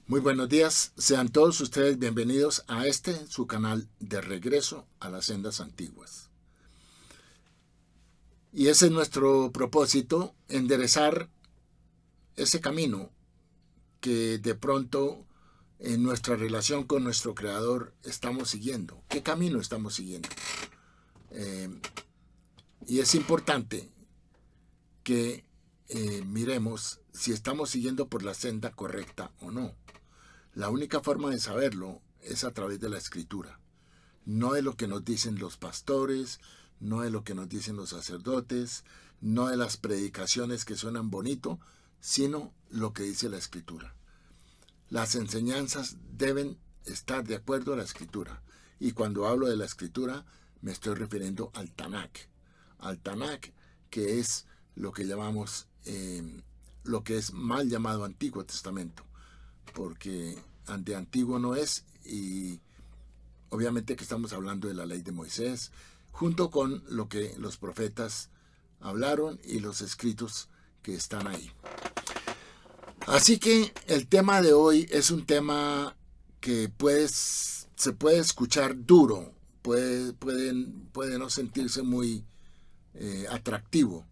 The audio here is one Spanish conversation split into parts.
Muy buenos días, sean todos ustedes bienvenidos a su canal de regreso a las sendas antiguas. Y ese es nuestro propósito, enderezar ese camino que de pronto en nuestra relación con nuestro Creador estamos siguiendo. ¿Qué camino estamos siguiendo? Y es importante que miremos si estamos siguiendo por la senda correcta o no. La única forma de saberlo es a través de la Escritura, no de lo que nos dicen los pastores, no de lo que nos dicen los sacerdotes, no de las predicaciones que suenan bonito, sino lo que dice la Escritura. Las enseñanzas deben estar de acuerdo a la Escritura. Y cuando hablo de la Escritura, me estoy refiriendo al Tanakh. Al Tanakh, que es lo que llamamos, lo que es mal llamado Antiguo Testamento, porque de antiguo no es, y obviamente que estamos hablando de la ley de Moisés, junto con lo que los profetas hablaron y los escritos que están ahí. Así que el tema de hoy es un tema que se puede escuchar duro, puede no sentirse muy atractivo,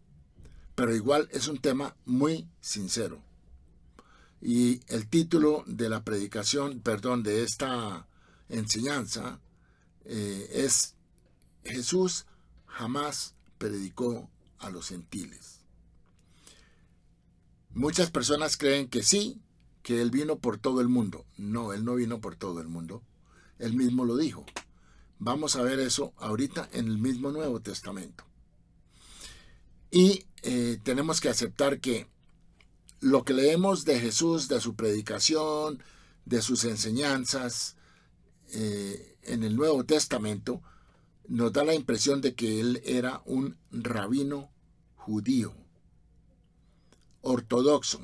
pero igual es un tema muy sincero. Y el título de la predicación, de esta enseñanza, es Jesús jamás predicó a los gentiles. Muchas personas creen que sí, que Él vino por todo el mundo. No, Él no vino por todo el mundo. Él mismo lo dijo. Vamos a ver eso ahorita en el mismo Nuevo Testamento. Y tenemos que aceptar que lo que leemos de Jesús, de su predicación, de sus enseñanzas en el Nuevo Testamento, nos da la impresión de que él era un rabino judío, ortodoxo,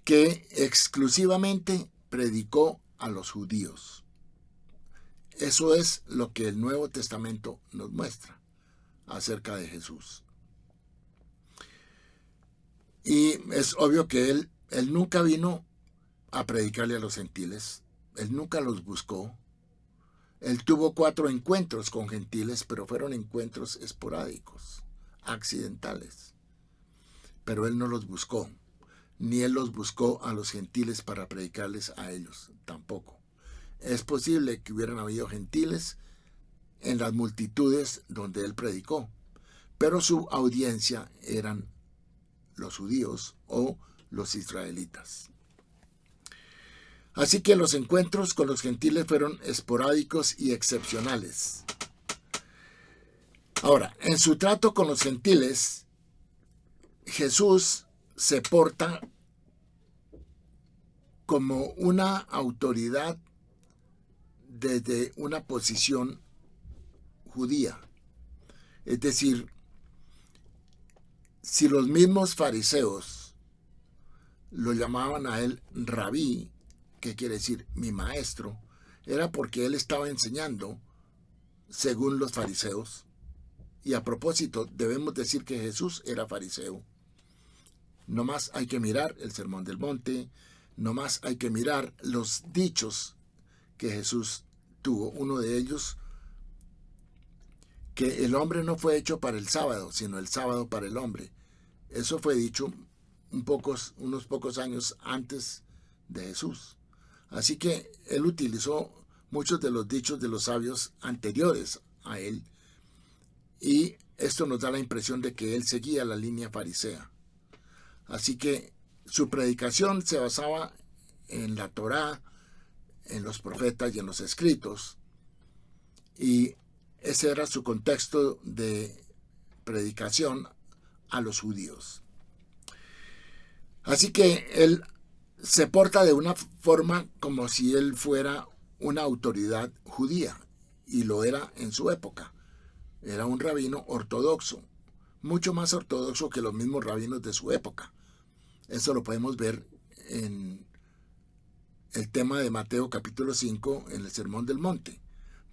que exclusivamente predicó a los judíos. Eso es lo que el Nuevo Testamento nos muestra acerca de Jesús. Y es obvio que él nunca vino a predicarle a los gentiles, él nunca los buscó. Él tuvo 4 encuentros con gentiles, pero fueron encuentros esporádicos, accidentales. Pero él no los buscó, ni él los buscó a los gentiles para predicarles a ellos, tampoco. Es posible que hubieran habido gentiles en las multitudes donde él predicó, pero su audiencia eran los judíos o los israelitas. Así que los encuentros con los gentiles fueron esporádicos y excepcionales. Ahora, en su trato con los gentiles, Jesús se porta como una autoridad desde una posición judía. Es decir, si los mismos fariseos lo llamaban a él rabí, que quiere decir mi maestro, era porque él estaba enseñando según los fariseos. Y a propósito, debemos decir que Jesús era fariseo. No más hay que mirar el Sermón del Monte, no más hay que mirar los dichos que Jesús tuvo. Uno de ellos, que el hombre no fue hecho para el sábado, sino el sábado para el hombre. Eso fue dicho unos pocos años antes de Jesús. Así que él utilizó muchos de los dichos de los sabios anteriores a él, y esto nos da la impresión de que él seguía la línea farisea. Así que su predicación se basaba en la Torá, en los profetas y en los escritos, y ese era su contexto de predicación a los judíos. Así que él se porta de una forma como si él fuera una autoridad judía, y lo era en su época. Era un rabino ortodoxo, mucho más ortodoxo que los mismos rabinos de su época. Eso lo podemos ver en el tema de Mateo capítulo 5, en el Sermón del Monte,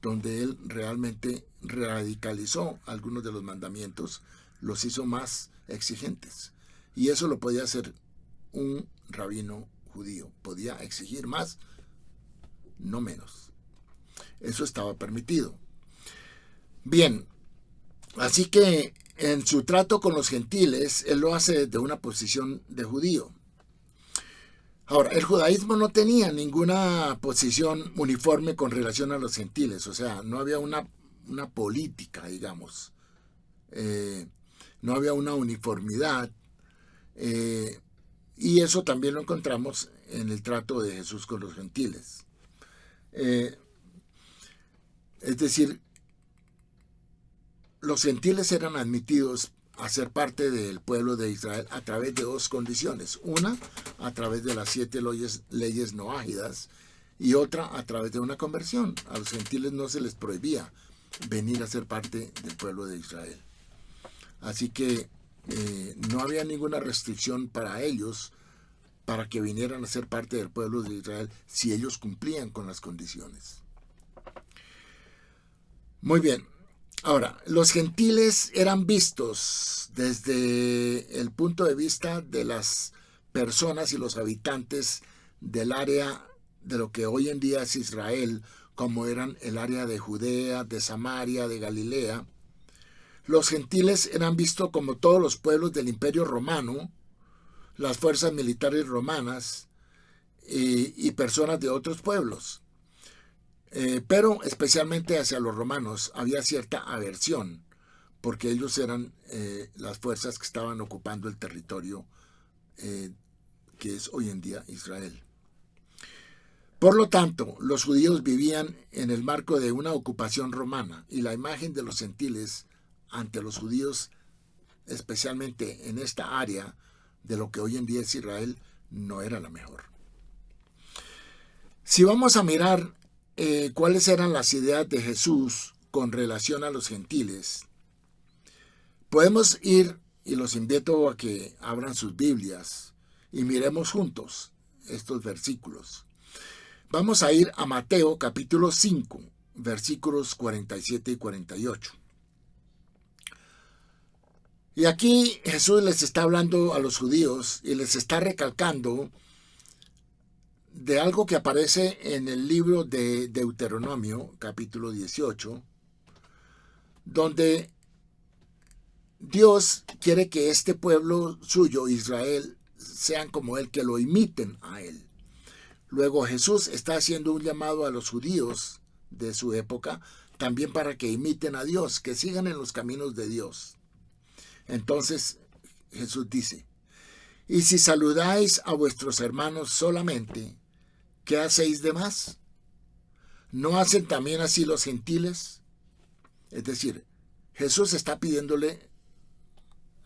donde él realmente radicalizó algunos de los mandamientos, los hizo más exigentes. Y eso lo podía hacer un rabino judío. Podía exigir más, no menos. Eso estaba permitido. Bien, así que en su trato con los gentiles, él lo hace desde una posición de judío. Ahora, el judaísmo no tenía ninguna posición uniforme con relación a los gentiles, o sea, no había una política, digamos, no había una uniformidad, y eso también lo encontramos en el trato de Jesús con los gentiles. Es decir, los gentiles eran admitidos a ser parte del pueblo de Israel a través de dos condiciones. Una, a través de las 7 leyes noágidas, y otra, a través de una conversión. A los gentiles no se les prohibía venir a ser parte del pueblo de Israel. Así que no había ninguna restricción para ellos para que vinieran a ser parte del pueblo de Israel si ellos cumplían con las condiciones. Muy bien. Ahora, los gentiles eran vistos desde el punto de vista de las personas y los habitantes del área de lo que hoy en día es Israel, como eran el área de Judea, de Samaria, de Galilea. Los gentiles eran vistos como todos los pueblos del Imperio Romano, las fuerzas militares romanas y personas de otros pueblos. Pero especialmente hacia los romanos había cierta aversión, porque ellos eran las fuerzas que estaban ocupando el territorio que es hoy en día Israel. Por lo tanto, los judíos vivían en el marco de una ocupación romana, y la imagen de los gentiles ante los judíos, especialmente en esta área de lo que hoy en día es Israel, no era la mejor. Si vamos a mirar cuáles eran las ideas de Jesús con relación a los gentiles, podemos ir, y los invito a que abran sus Biblias y miremos juntos estos versículos. Vamos a ir a Mateo capítulo 5, versículos 47 y 48. Y aquí Jesús les está hablando a los judíos y les está recalcando de algo que aparece en el libro de Deuteronomio, capítulo 18, donde Dios quiere que este pueblo suyo, Israel, sean como Él, que lo imiten a Él. Luego Jesús está haciendo un llamado a los judíos de su época, también para que imiten a Dios, que sigan en los caminos de Dios. Entonces Jesús dice: y si saludáis a vuestros hermanos solamente, ¿qué hacéis de más? ¿No hacen también así los gentiles? Es decir, Jesús está pidiéndole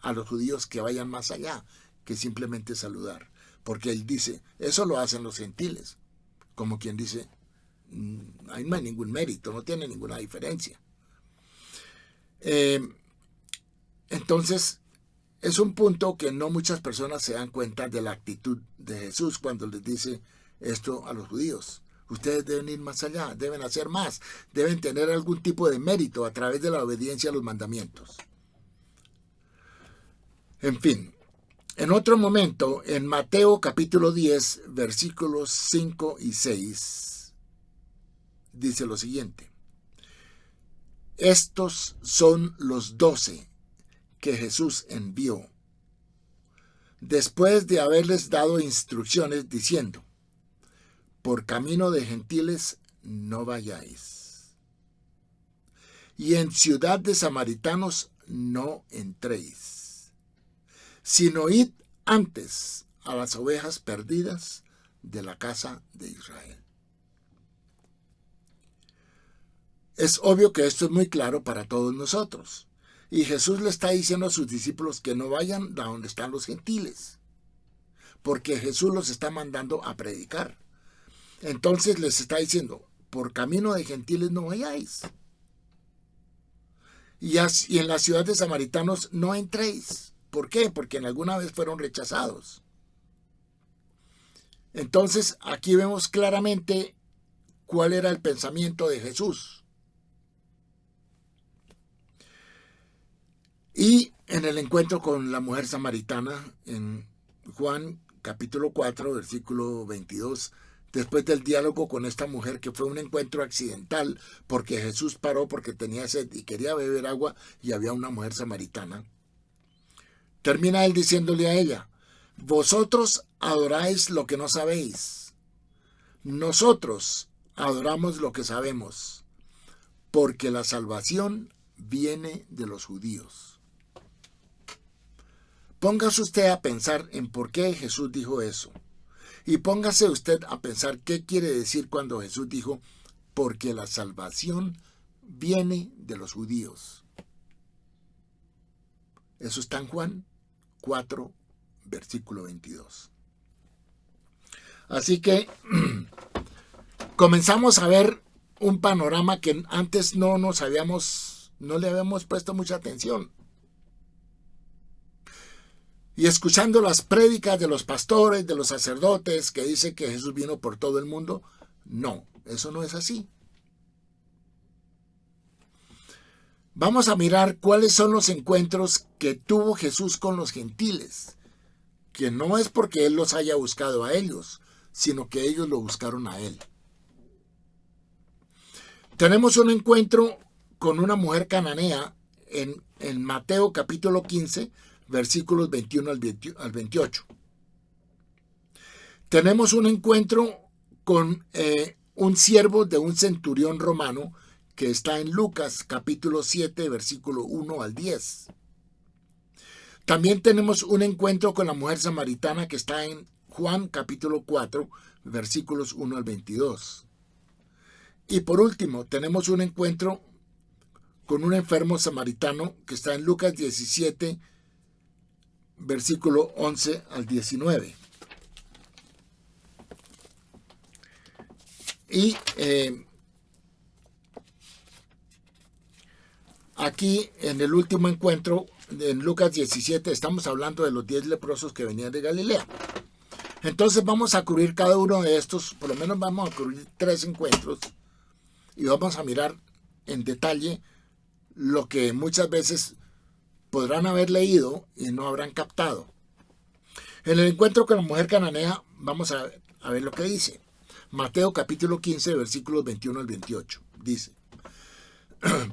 a los judíos que vayan más allá que simplemente saludar, porque Él dice, eso lo hacen los gentiles, como quien dice, ahí no hay ningún mérito, no tiene ninguna diferencia. Entonces, es un punto que no muchas personas se dan cuenta de la actitud de Jesús cuando les dice esto a los judíos. Ustedes deben ir más allá, deben hacer más, deben tener algún tipo de mérito a través de la obediencia a los mandamientos. En fin, en otro momento, en Mateo capítulo 10, versículos 5 y 6, dice lo siguiente: estos son los 12 que Jesús envió, después de haberles dado instrucciones diciendo, por camino de gentiles no vayáis, y en ciudad de samaritanos no entréis, sino id antes a las ovejas perdidas de la casa de Israel. Es obvio que esto es muy claro para todos nosotros. Y Jesús le está diciendo a sus discípulos que no vayan a donde están los gentiles, porque Jesús los está mandando a predicar. Entonces les está diciendo, por camino de gentiles no vayáis. Y en la ciudad de samaritanos no entréis. ¿Por qué? Porque en alguna vez fueron rechazados. Entonces aquí vemos claramente cuál era el pensamiento de Jesús. Y en el encuentro con la mujer samaritana, en Juan capítulo 4, versículo 22, después del diálogo con esta mujer, que fue un encuentro accidental, porque Jesús paró porque tenía sed y quería beber agua, y había una mujer samaritana. Termina él diciéndole a ella: vosotros adoráis lo que no sabéis. Nosotros adoramos lo que sabemos, porque la salvación viene de los judíos. Póngase usted a pensar en por qué Jesús dijo eso. Y póngase usted a pensar qué quiere decir cuando Jesús dijo, porque la salvación viene de los judíos. Eso está en Juan 4, versículo 22. Así que comenzamos a ver un panorama que antes no le habíamos puesto mucha atención. Y escuchando las prédicas de los pastores, de los sacerdotes, que dicen que Jesús vino por todo el mundo, no, eso no es así. Vamos a mirar cuáles son los encuentros que tuvo Jesús con los gentiles, que no es porque Él los haya buscado a ellos, sino que ellos lo buscaron a Él. Tenemos un encuentro con una mujer cananea en Mateo capítulo 15, versículos 21 al 28. Tenemos un encuentro con un siervo de un centurión romano que está en Lucas capítulo 7, versículo 1 al 10. También tenemos un encuentro con la mujer samaritana que está en Juan capítulo 4, versículos 1 al 22. Y por último, tenemos un encuentro con un enfermo samaritano que está en Lucas 17, versículo 11 al 19. Y aquí en el último encuentro, en Lucas 17, estamos hablando de los 10 leprosos que venían de Galilea. Entonces vamos a cubrir cada uno de estos, por lo menos vamos a cubrir 3 encuentros, y vamos a mirar en detalle lo que muchas veces podrán haber leído y no habrán captado. En el encuentro con la mujer cananea, vamos a ver lo que dice. Mateo capítulo 15, versículos 21 al 28. Dice: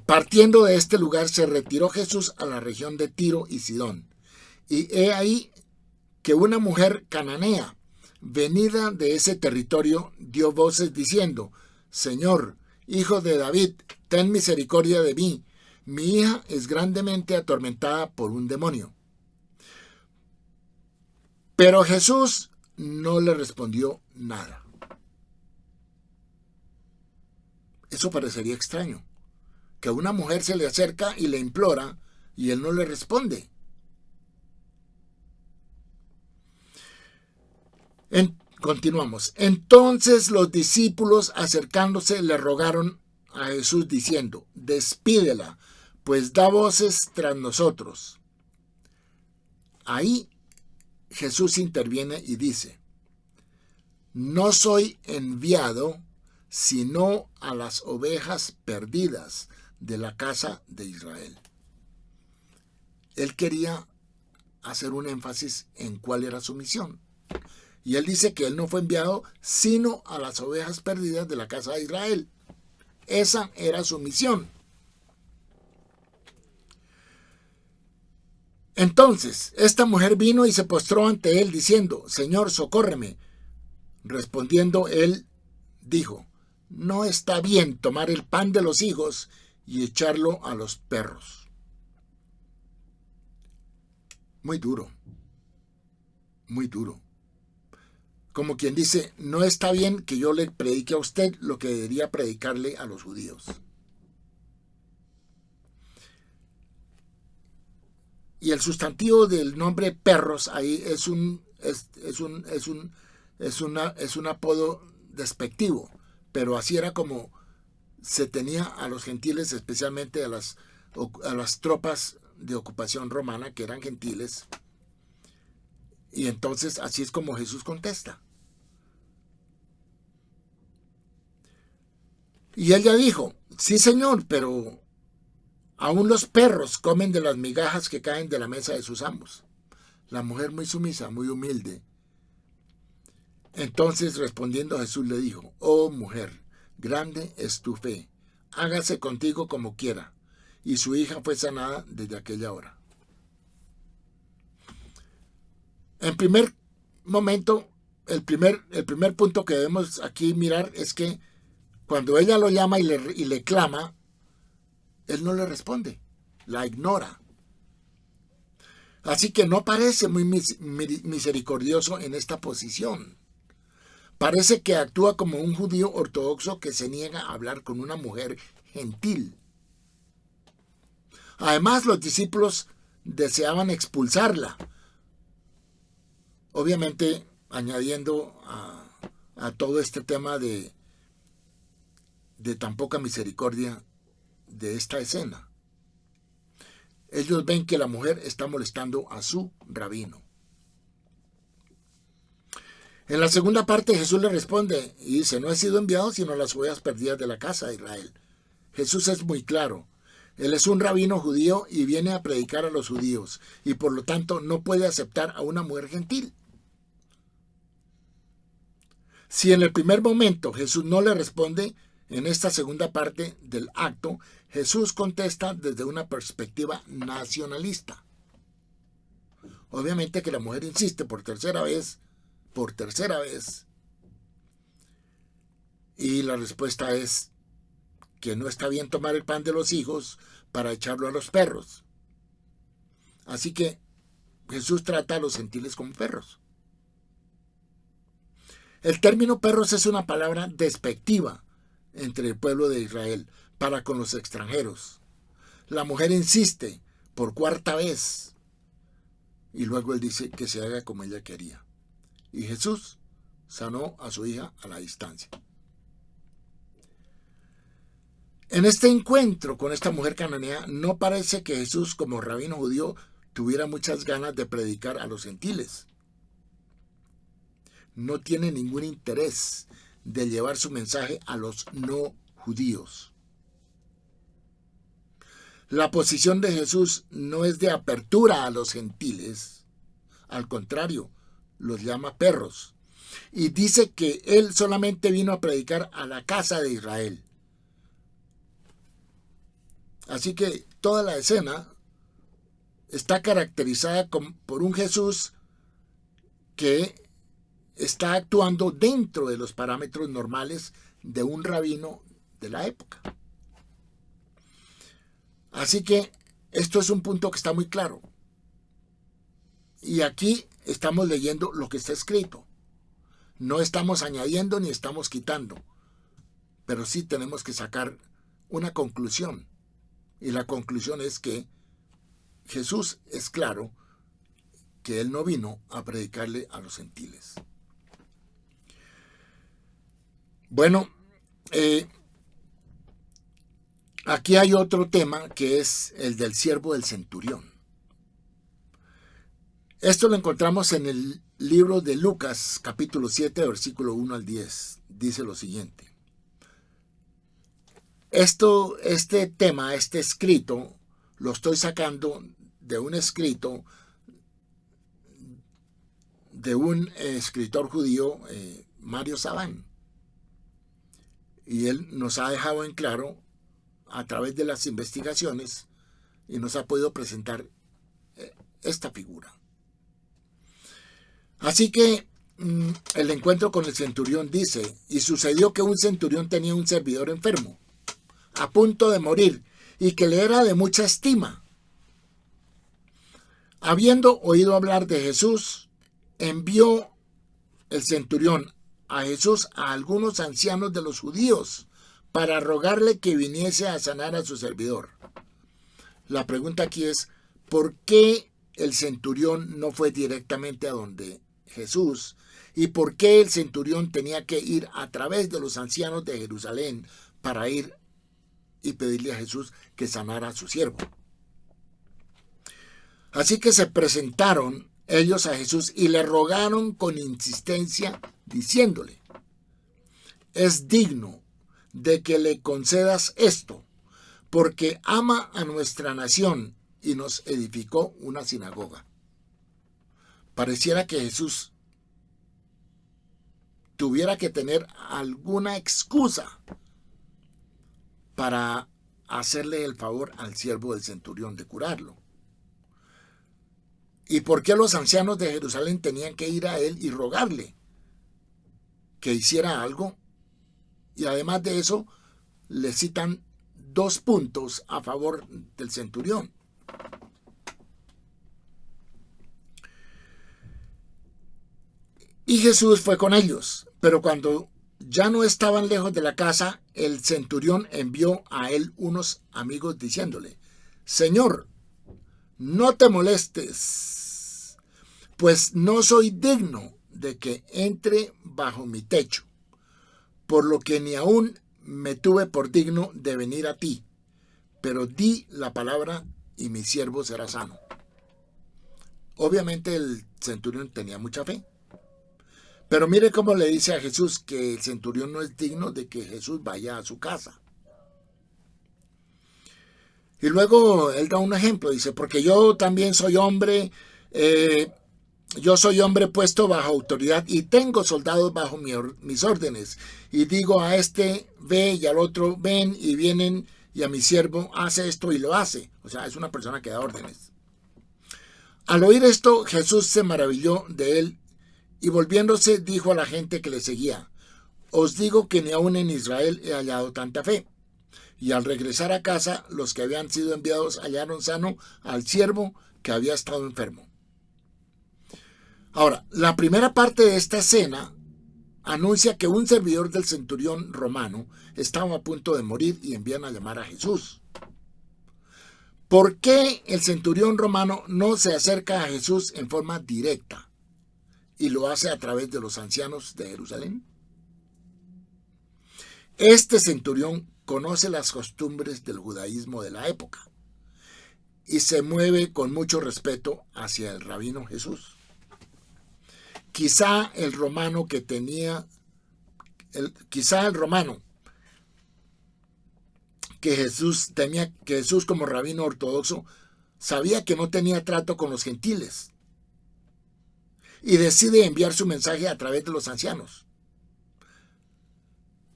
partiendo de este lugar se retiró Jesús a la región de Tiro y Sidón. Y he ahí que una mujer cananea, venida de ese territorio, dio voces diciendo: Señor, Hijo de David, ten misericordia de mí. Mi hija es grandemente atormentada por un demonio. Pero Jesús no le respondió nada. Eso parecería extraño, que una mujer se le acerca y le implora y él no le responde. Continuamos. Entonces los discípulos, acercándose, le rogaron a Jesús diciendo: despídela, pues da voces tras nosotros. Ahí Jesús interviene y dice: no soy enviado sino a las ovejas perdidas de la casa de Israel. Él quería hacer un énfasis en cuál era su misión. Y él dice que él no fue enviado sino a las ovejas perdidas de la casa de Israel. Esa era su misión. Entonces, esta mujer vino y se postró ante él diciendo: Señor, socórreme. Respondiendo él, dijo: no está bien tomar el pan de los hijos y echarlo a los perros. Muy duro. Muy duro. Como quien dice, no está bien que yo le predique a usted lo que debería predicarle a los judíos. Y el sustantivo del nombre perros ahí es un apodo despectivo, pero así era como se tenía a los gentiles, especialmente a las tropas de ocupación romana, que eran gentiles. Y entonces así es como Jesús contesta. Y ella dijo: sí, Señor, pero aún los perros comen de las migajas que caen de la mesa de sus amos. La mujer, muy sumisa, muy humilde, Entonces respondiendo Jesús le dijo: oh mujer, grande es tu fe, hágase contigo como quiera. Y su hija fue sanada desde aquella hora. En primer momento, el primer punto que debemos aquí mirar es que cuando ella lo llama y le clama, él no le responde, la ignora. Así que no parece muy misericordioso en esta posición. Parece que actúa como un judío ortodoxo que se niega a hablar con una mujer gentil. Además, los discípulos deseaban expulsarla, obviamente añadiendo a todo este tema de tan poca misericordia de esta escena. Ellos ven que la mujer está molestando a su rabino. En la segunda parte Jesús le responde y dice: no he sido enviado sino a las ovejas perdidas de la casa de Israel. Jesús es muy claro. Él es un rabino judío y viene a predicar a los judíos, y por lo tanto no puede aceptar a una mujer gentil. Si en el primer momento Jesús no le responde, en esta segunda parte del acto, Jesús contesta desde una perspectiva nacionalista. Obviamente que la mujer insiste por tercera vez, y la respuesta es que no está bien tomar el pan de los hijos para echarlo a los perros. Así que Jesús trata a los gentiles como perros. El término perros es una palabra despectiva entre el pueblo de Israel para con los extranjeros. La mujer insiste por cuarta vez y luego él dice que se haga como ella quería. Y Jesús sanó a su hija a la distancia. En este encuentro con esta mujer cananea, no parece que Jesús, como rabino judío, tuviera muchas ganas de predicar a los gentiles. No tiene ningún interés de llevar su mensaje a los no judíos. La posición de Jesús no es de apertura a los gentiles. Al contrario, los llama perros. Y dice que él solamente vino a predicar a la casa de Israel. Así que toda la escena está caracterizada por un Jesús que está actuando dentro de los parámetros normales de un rabino de la época. Así que esto es un punto que está muy claro. Y aquí estamos leyendo lo que está escrito. No estamos añadiendo ni estamos quitando, pero sí tenemos que sacar una conclusión. Y la conclusión es que Jesús es claro que él no vino a predicarle a los gentiles. Bueno, aquí hay otro tema que es el del siervo del centurión. Esto lo encontramos en el libro de Lucas, capítulo 7, versículo 1 al 10. Dice lo siguiente. Este tema, este escrito, lo estoy sacando de un escrito de un escritor judío, Mario Sabán. Y él nos ha dejado en claro, a través de las investigaciones, y nos ha podido presentar esta figura. Así que el encuentro con el centurión dice: y sucedió que un centurión tenía un servidor enfermo, a punto de morir, y que le era de mucha estima. Habiendo oído hablar de Jesús, envió el centurión a Jesús a algunos ancianos de los judíos para rogarle que viniese a sanar a su servidor. La pregunta aquí es: ¿por qué el centurión no fue directamente a donde Jesús? ¿Y por qué el centurión tenía que ir a través de los ancianos de Jerusalén para ir y pedirle a Jesús que sanara a su siervo? Así que se presentaron ellos a Jesús y le rogaron con insistencia, diciéndole: es digno de que le concedas esto, porque ama a nuestra nación y nos edificó una sinagoga. Pareciera que Jesús tuviera que tener alguna excusa para hacerle el favor al siervo del centurión de curarlo. ¿Y por qué los ancianos de Jerusalén tenían que ir a él y rogarle que hiciera algo? Y además de eso, le citan 2 puntos a favor del centurión. Y Jesús fue con ellos, pero cuando ya no estaban lejos de la casa, el centurión envió a él unos amigos diciéndole: Señor, no te molestes, pues no soy digno de que entre bajo mi techo, por lo que ni aún me tuve por digno de venir a ti, pero di la palabra y mi siervo será sano. Obviamente el centurión tenía mucha fe. Pero mire cómo le dice a Jesús que el centurión no es digno de que Jesús vaya a su casa. Y luego él da un ejemplo, dice: porque yo también soy hombre, yo soy hombre puesto bajo autoridad y tengo soldados bajo mis órdenes. Y digo a este, ve, y al otro, ven, y vienen, y a mi siervo, hace esto y lo hace. O sea, es una persona que da órdenes. Al oír esto, Jesús se maravilló de él y volviéndose dijo a la gente que le seguía: os digo que ni aun en Israel he hallado tanta fe. Y al regresar a casa, los que habían sido enviados hallaron sano al siervo que había estado enfermo. Ahora, la primera parte de esta escena anuncia que un servidor del centurión romano estaba a punto de morir y envían a llamar a Jesús. ¿Por qué el centurión romano no se acerca a Jesús en forma directa y lo hace a través de los ancianos de Jerusalén? Este centurión conoce las costumbres del judaísmo de la época y se mueve con mucho respeto hacia el rabino Jesús. Quizá el romano que Jesús temía, que Jesús como rabino ortodoxo sabía que no tenía trato con los gentiles y decide enviar su mensaje a través de los ancianos.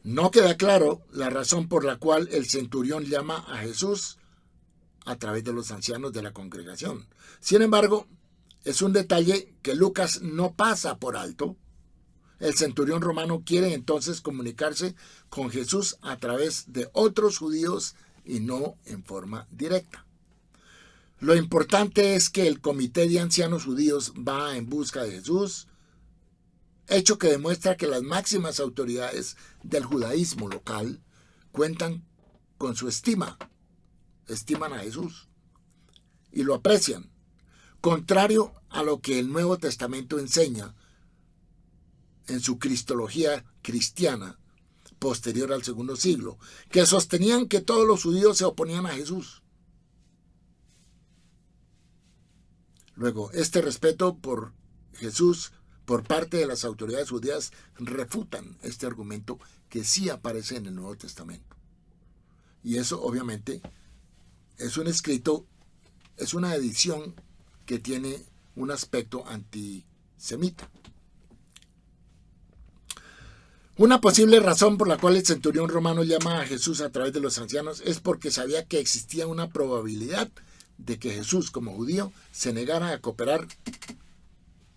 No queda claro la razón por la cual el centurión llama a Jesús a través de los ancianos de la congregación. Sin embargo, es un detalle que Lucas no pasa por alto. El centurión romano quiere entonces comunicarse con Jesús a través de otros judíos y no en forma directa. Lo importante es que el comité de ancianos judíos va en busca de Jesús, hecho que demuestra que las máximas autoridades del judaísmo local cuentan con su estiman a Jesús y lo aprecian, contrario a lo que el Nuevo Testamento enseña en su cristología cristiana posterior al segundo siglo, que sostenían que todos los judíos se oponían a Jesús. Luego, este respeto por Jesús por parte de las autoridades judías refutan este argumento que sí aparece en el Nuevo Testamento. Y eso obviamente es un escrito, es una edición que tiene un aspecto antisemita. Una posible razón por la cual el centurión romano llama a Jesús a través de los ancianos es porque sabía que existía una probabilidad de que Jesús, como judío, se negara a cooperar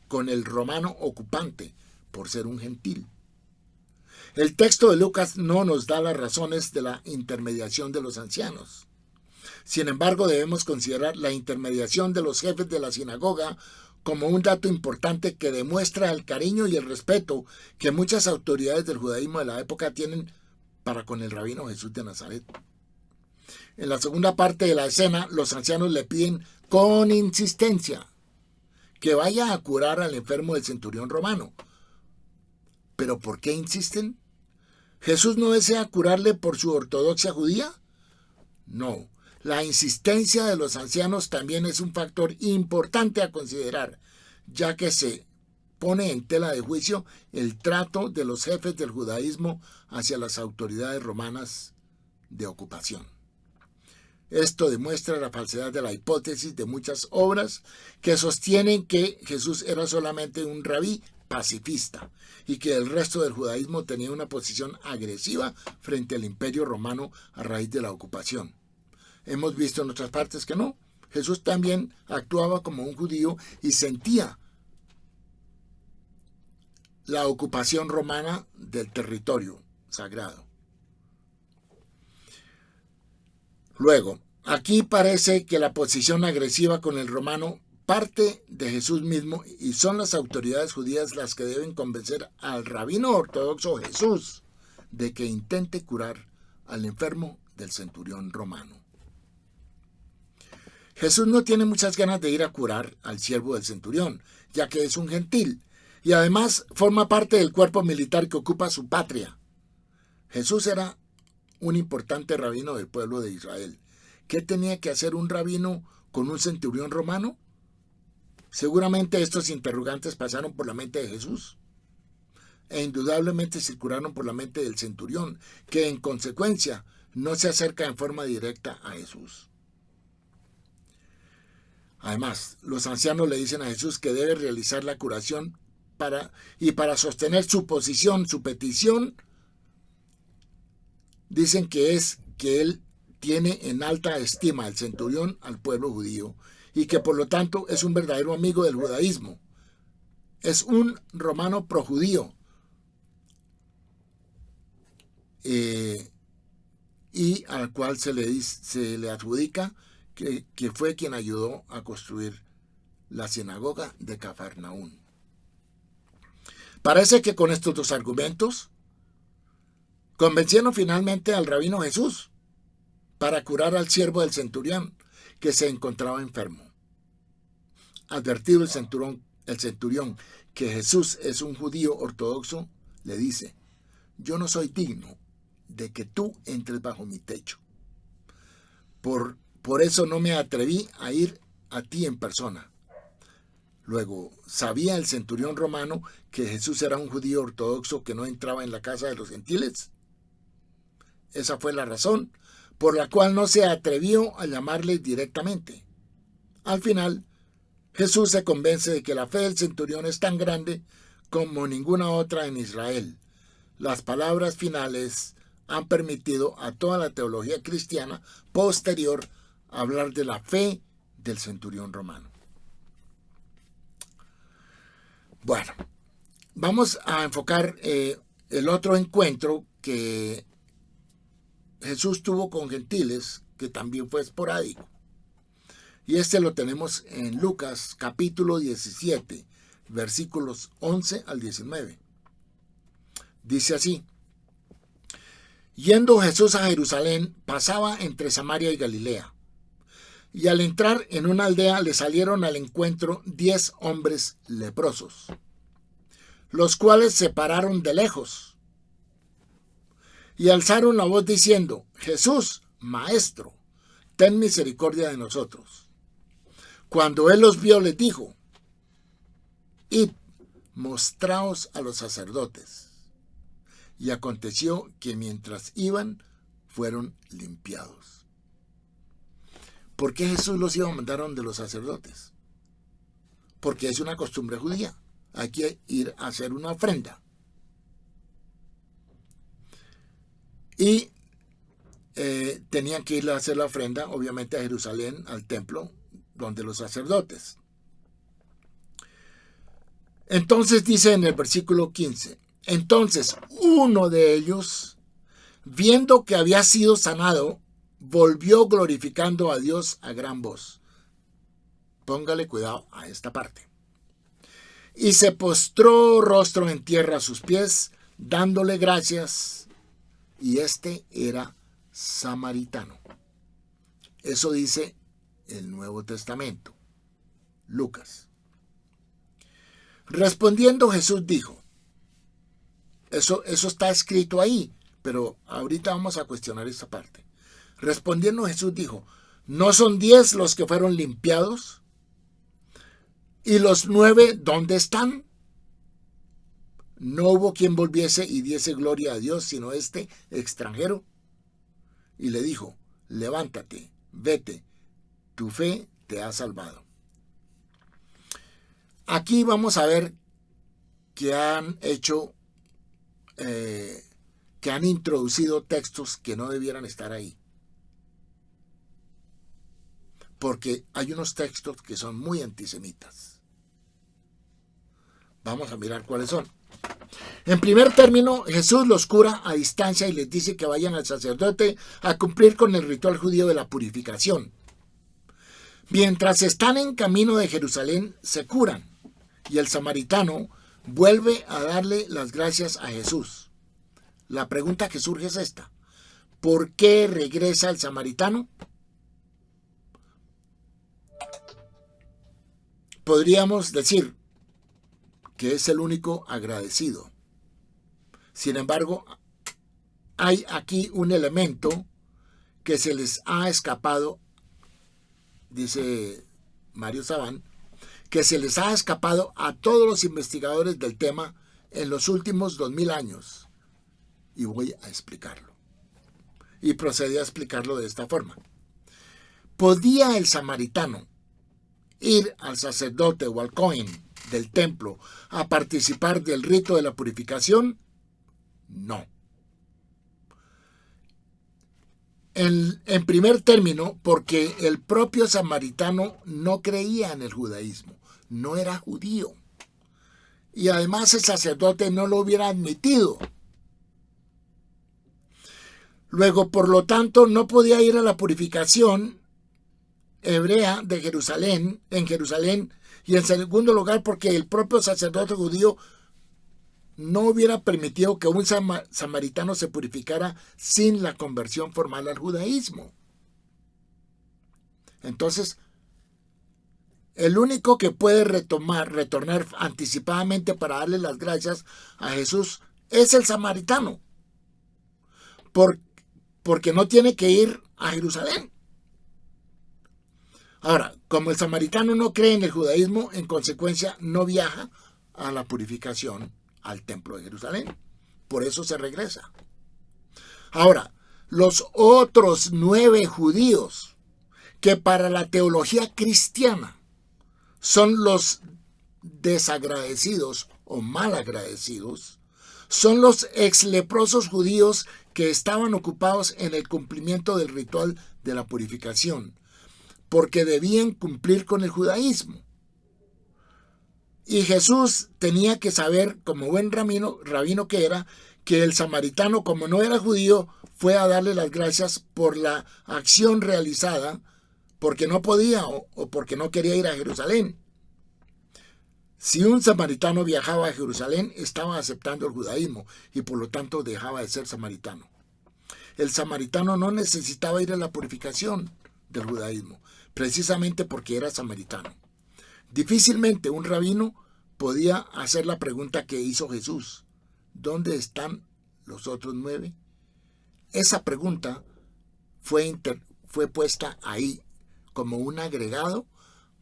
con el romano ocupante por ser un gentil. El texto de Lucas no nos da las razones de la intermediación de los ancianos. Sin embargo, debemos considerar la intermediación de los jefes de la sinagoga como un dato importante que demuestra el cariño y el respeto que muchas autoridades del judaísmo de la época tienen para con el rabino Jesús de Nazaret. En la segunda parte de la escena, los ancianos le piden con insistencia que vaya a curar al enfermo del centurión romano. ¿Pero por qué insisten? ¿Jesús no desea curarle por su ortodoxia judía? No. La insistencia de los ancianos también es un factor importante a considerar, ya que se pone en tela de juicio el trato de los jefes del judaísmo hacia las autoridades romanas de ocupación. Esto demuestra la falsedad de la hipótesis de muchas obras que sostienen que Jesús era solamente un rabí pacifista y que el resto del judaísmo tenía una posición agresiva frente al imperio romano a raíz de la ocupación. Hemos visto en otras partes que no. Jesús también actuaba como un judío y sentía la ocupación romana del territorio sagrado. Luego, aquí parece que la posición agresiva con el romano parte de Jesús mismo y son las autoridades judías las que deben convencer al rabino ortodoxo Jesús de que intente curar al enfermo del centurión romano. Jesús no tiene muchas ganas de ir a curar al siervo del centurión, ya que es un gentil y además forma parte del cuerpo militar que ocupa su patria. Jesús era un importante rabino del pueblo de Israel. ¿Qué tenía que hacer un rabino con un centurión romano? Seguramente estos interrogantes pasaron por la mente de Jesús e indudablemente circularon por la mente del centurión, que en consecuencia no se acerca en forma directa a Jesús. Además, los ancianos le dicen a Jesús que debe realizar la curación para sostener su posición, su petición, dicen que es que él tiene en alta estima el centurión al pueblo judío y que por lo tanto es un verdadero amigo del judaísmo. Es un romano projudío y al cual se le adjudica que fue quien ayudó a construir la sinagoga de Cafarnaún. Parece que con estos dos argumentos convencieron finalmente al rabino Jesús para curar al siervo del centurión que se encontraba enfermo. Advertido el centurión que Jesús es un judío ortodoxo, le dice: yo no soy digno de que tú entres bajo mi techo. Por eso no me atreví a ir a ti en persona. Luego, ¿sabía el centurión romano que Jesús era un judío ortodoxo que no entraba en la casa de los gentiles? Esa fue la razón por la cual no se atrevió a llamarle directamente. Al final, Jesús se convence de que la fe del centurión es tan grande como ninguna otra en Israel. Las palabras finales han permitido a toda la teología cristiana posterior hablar de la fe del centurión romano. Bueno, vamos a enfocar el otro encuentro que Jesús tuvo con gentiles, que también fue esporádico. Y este lo tenemos en Lucas capítulo 17, versículos 11 al 19. Dice así: yendo Jesús a Jerusalén, pasaba entre Samaria y Galilea. Y al entrar en una aldea le salieron al encuentro 10 hombres leprosos, los cuales se pararon de lejos y alzaron la voz diciendo: Jesús, Maestro, ten misericordia de nosotros. Cuando él los vio, les dijo: id, mostraos a los sacerdotes. Y aconteció que mientras iban, fueron limpiados. ¿Por qué Jesús los iba a mandar donde los sacerdotes? Porque es una costumbre judía. Hay que ir a hacer una ofrenda. Y tenían que ir a hacer la ofrenda, obviamente, a Jerusalén, al templo, donde los sacerdotes. Entonces dice en el versículo 15: entonces uno de ellos, viendo que había sido sanado, volvió glorificando a Dios a gran voz. Póngale cuidado a esta parte. Y se postró rostro en tierra a sus pies, dándole gracias. Y este era samaritano. Eso dice el Nuevo Testamento, Lucas. Respondiendo Jesús dijo, eso está escrito ahí, pero ahorita vamos a cuestionar esta parte. Respondiendo Jesús dijo: ¿no son 10 los que fueron limpiados? ¿Y los 9 dónde están? No hubo quien volviese y diese gloria a Dios, sino este extranjero. Y le dijo: levántate, vete, tu fe te ha salvado. Aquí vamos a ver que han hecho, que han introducido textos que no debieran estar ahí. Porque hay unos textos que son muy antisemitas. Vamos a mirar cuáles son. En primer término, Jesús los cura a distancia y les dice que vayan al sacerdote a cumplir con el ritual judío de la purificación. Mientras están en camino de Jerusalén, se curan y el samaritano vuelve a darle las gracias a Jesús. La pregunta que surge es esta: ¿por qué regresa el samaritano? Podríamos decir que es el único agradecido. Sin embargo, hay aquí un elemento que se les ha escapado, dice Mario Sabán, que se les ha escapado a todos los investigadores del tema en los últimos 2000 años. Y voy a explicarlo. Y procede a explicarlo de esta forma. ¿Podía el samaritano ir al sacerdote o al Cohen del templo a participar del rito de la purificación? No. En primer término, porque el propio samaritano no creía en el judaísmo, no era judío. Y además el sacerdote no lo hubiera admitido. Luego, por lo tanto, no podía ir a la purificación hebrea de Jerusalén, en Jerusalén, y en segundo lugar, porque el propio sacerdote judío no hubiera permitido que un samaritano se purificara sin la conversión formal al judaísmo. Entonces, el único que puede retornar anticipadamente para darle las gracias a Jesús es el samaritano, porque no tiene que ir a Jerusalén. Ahora, como el samaritano no cree en el judaísmo, en consecuencia no viaja a la purificación al templo de Jerusalén. Por eso se regresa. Ahora, los otros 9 judíos que para la teología cristiana son los desagradecidos o malagradecidos, son los exleprosos judíos que estaban ocupados en el cumplimiento del ritual de la purificación, porque debían cumplir con el judaísmo. Y Jesús tenía que saber, como buen rabino que era, que el samaritano, como no era judío, fue a darle las gracias por la acción realizada, porque no podía o porque no quería ir a Jerusalén. Si un samaritano viajaba a Jerusalén, estaba aceptando el judaísmo y por lo tanto dejaba de ser samaritano. El samaritano no necesitaba ir a la purificación del judaísmo, precisamente porque era samaritano. Difícilmente un rabino podía hacer la pregunta que hizo Jesús: ¿dónde están los otros 9? Esa pregunta fue puesta ahí como un agregado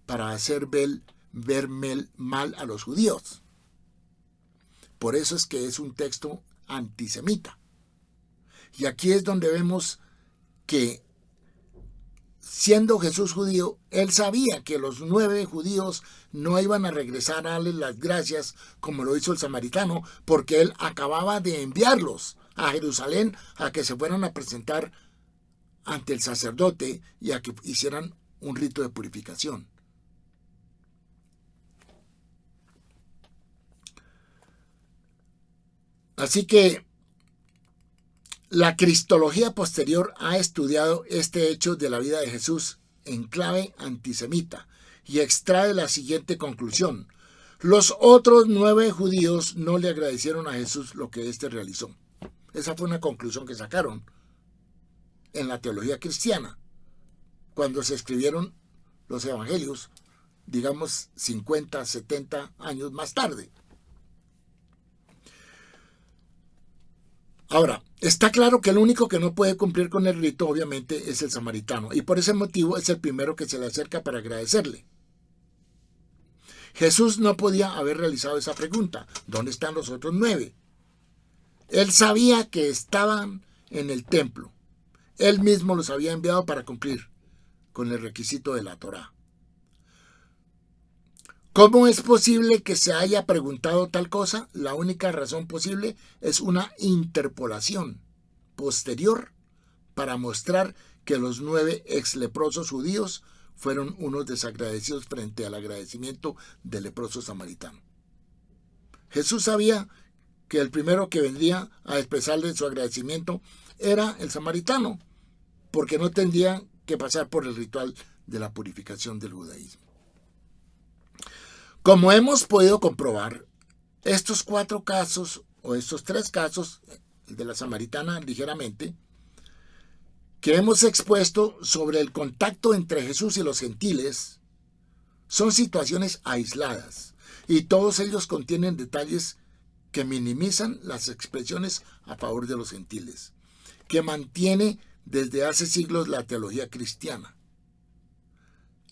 para hacer ver mal a los judíos. Por eso es que es un texto antisemita. Y aquí es donde vemos que, siendo Jesús judío, él sabía que los 9 judíos no iban a regresar a darle las gracias como lo hizo el samaritano, porque él acababa de enviarlos a Jerusalén a que se fueran a presentar ante el sacerdote y a que hicieran un rito de purificación. Así que la cristología posterior ha estudiado este hecho de la vida de Jesús en clave antisemita y extrae la siguiente conclusión: los otros 9 judíos no le agradecieron a Jesús lo que éste realizó. Esa fue una conclusión que sacaron en la teología cristiana cuando se escribieron los evangelios, digamos 50, 70 años más tarde. Ahora, está claro que el único que no puede cumplir con el rito, obviamente, es el samaritano, y por ese motivo es el primero que se le acerca para agradecerle. Jesús no podía haber realizado esa pregunta: ¿dónde están los otros 9? Él sabía que estaban en el templo. Él mismo los había enviado para cumplir con el requisito de la Torá. ¿Cómo es posible que se haya preguntado tal cosa? La única razón posible es una interpolación posterior para mostrar que los 9 exleprosos judíos fueron unos desagradecidos frente al agradecimiento del leproso samaritano. Jesús sabía que el primero que vendría a expresarle su agradecimiento era el samaritano, porque no tendría que pasar por el ritual de la purificación del judaísmo. Como hemos podido comprobar, estos 4 casos, o estos 3 casos, el de la samaritana ligeramente, que hemos expuesto sobre el contacto entre Jesús y los gentiles, son situaciones aisladas, y todos ellos contienen detalles que minimizan las expresiones a favor de los gentiles, que mantiene desde hace siglos la teología cristiana.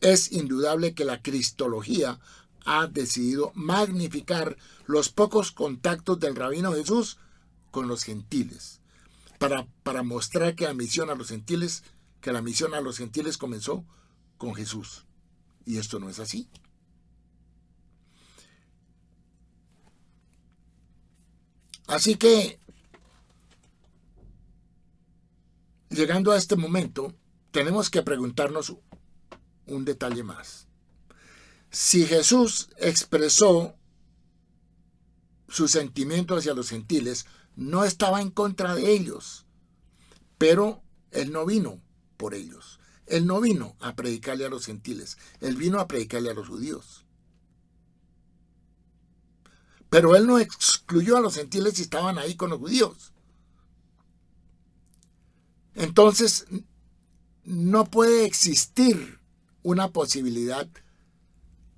Es indudable que la cristología ha decidido magnificar los pocos contactos del rabino Jesús con los gentiles, para mostrar que la misión a los gentiles comenzó con Jesús. Y esto no es así. Así que, llegando a este momento, tenemos que preguntarnos un detalle más. Si Jesús expresó su sentimiento hacia los gentiles, no estaba en contra de ellos, pero Él no vino por ellos. Él no vino a predicarle a los gentiles, Él vino a predicarle a los judíos. Pero Él no excluyó a los gentiles si estaban ahí con los judíos. Entonces, no puede existir una posibilidad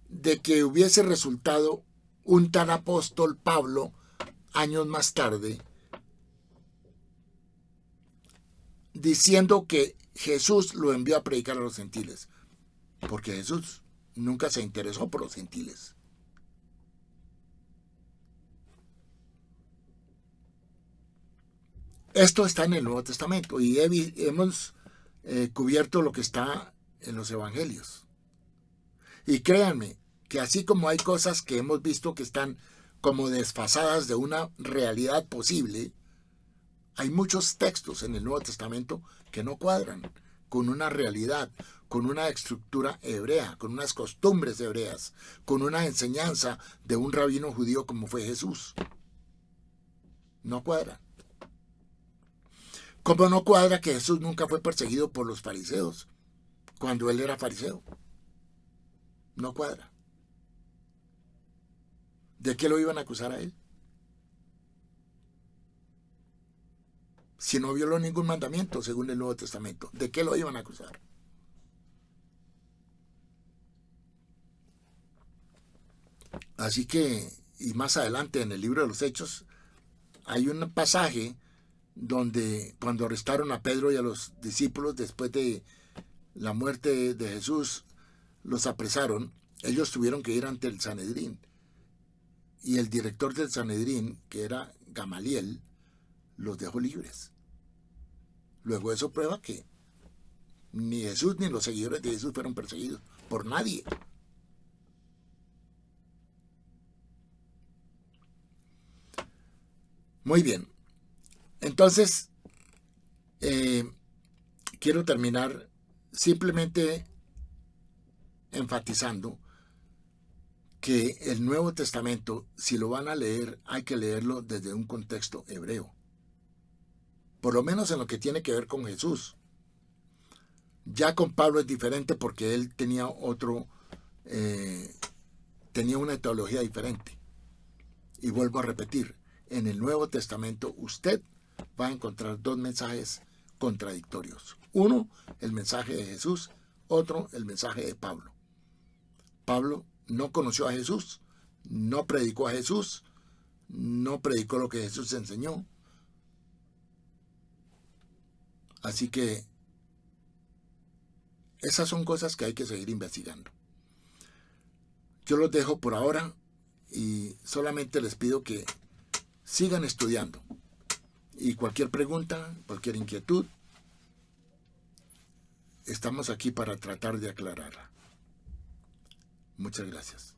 de que hubiese resultado un tal apóstol Pablo años más tarde diciendo que Jesús lo envió a predicar a los gentiles, porque Jesús nunca se interesó por los gentiles. Esto está en el Nuevo Testamento y hemos cubierto lo que está en los evangelios. Y créanme que así como hay cosas que hemos visto que están como desfasadas de una realidad posible, hay muchos textos en el Nuevo Testamento que no cuadran con una realidad, con una estructura hebrea, con unas costumbres hebreas, con una enseñanza de un rabino judío como fue Jesús. No cuadran. ¿Cómo no cuadra que Jesús nunca fue perseguido por los fariseos cuando él era fariseo? No cuadra. ¿De qué lo iban a acusar a él? Si no violó ningún mandamiento según el Nuevo Testamento, ¿de qué lo iban a acusar? Así que, y más adelante en el libro de los Hechos, hay un pasaje donde cuando arrestaron a Pedro y a los discípulos después de la muerte de Jesús, los apresaron, ellos tuvieron que ir ante el Sanedrín. Y el director del Sanedrín, que era Gamaliel, los dejó libres. Luego eso prueba que ni Jesús ni los seguidores de Jesús fueron perseguidos por nadie. Muy bien. Entonces, quiero terminar simplemente enfatizando que el Nuevo Testamento, si lo van a leer, hay que leerlo desde un contexto hebreo. Por lo menos en lo que tiene que ver con Jesús. Ya con Pablo es diferente porque él tenía tenía una teología diferente. Y vuelvo a repetir, en el Nuevo Testamento usted va a encontrar 2 mensajes contradictorios. Uno, el mensaje de Jesús, otro, el mensaje de Pablo. Pablo no conoció a Jesús, no predicó a Jesús, no predicó lo que Jesús enseñó. Así que esas son cosas que hay que seguir investigando. Yo los dejo por ahora y solamente les pido que sigan estudiando. Y cualquier pregunta, cualquier inquietud, estamos aquí para tratar de aclararla. Muchas gracias.